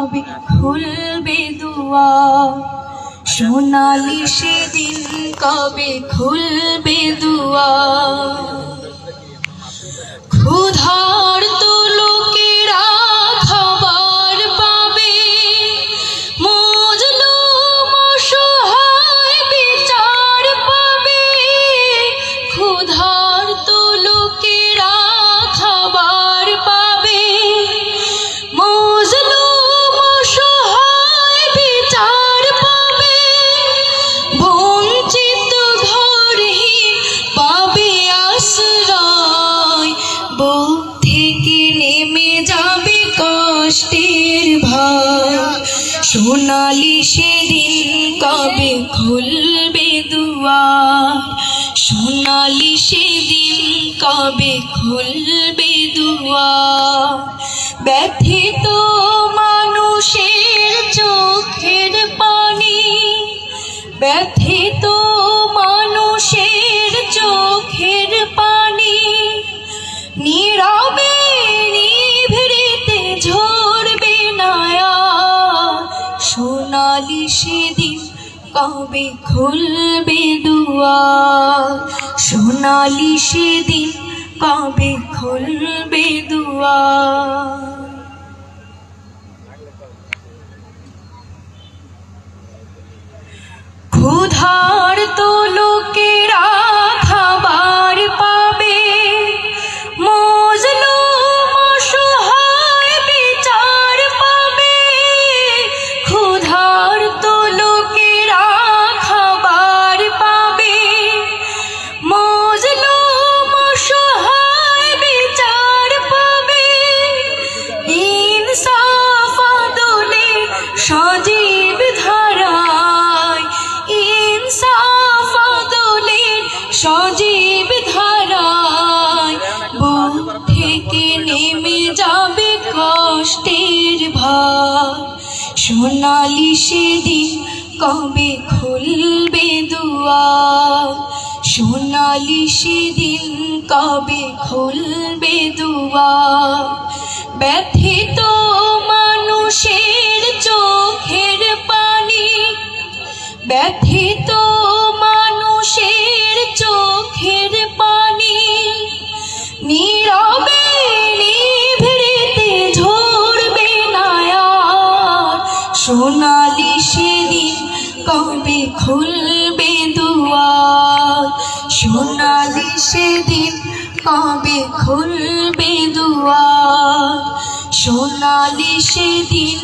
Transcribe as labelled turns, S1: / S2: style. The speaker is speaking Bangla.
S1: কবে খুলবে দুয়ার, সোনালি সেদিন কবে খুলবে দুয়ার। ক্ষুধার্ত লোকেরা খাবার পাবে, মজলুম অসহায় বিচার পাবে। ক্ষুধার্ত লোকেরা খাবার পাবে, মজলুম অসহায় বিচার পাবে। বঞ্চিত ঘরহীন পাবে আশ্রয়, বুক থেকে নেমে যাবে কষ্টের ভার। সোনালি সেদিন কবে খুলবে দুয়ার, সোনালি সেদিন কবে খুলবে দুয়ার। ব্যথিত মানুষের চোখের পানি, ব্যথিত মানুষের চোখের পানি, নীরবে নিভৃতে ঝরবে না আর। সোনালি সেদিন কবে খুলবে দুয়ার, সোনালি সেদিন কবে খুলবে দুয়ার। ক্ষুধার্ত লোকেরা খাবার পাবে, মজলুম অসহায় বিচার পাবে। ক্ষুধার্ত লোকেরা খাবার পাবে, মজলুম অসহায় বিচার পাবে। ইনসাফ আদলে সজীব ধারায়, ইনসাফ আদলের সজীব ধারায়, বুক থেকে নেমে যাবে কষ্টের ভার। সোনালি সেদিন কবে খুলবে দুয়ার, সোনালি সেদিন কবে খুলবে দুয়ার। ব্যথিত মানুষের চোখের পানি, ব্যথিত মানুষের চোখের পানি, নীরবে নিভৃতে ঝরবে না আর। সোনালি সেদিন কবে খুলবে দুয়ার, সোনালি সেদিন কবে খুলবে দুয়ার। সোনালি সেদিন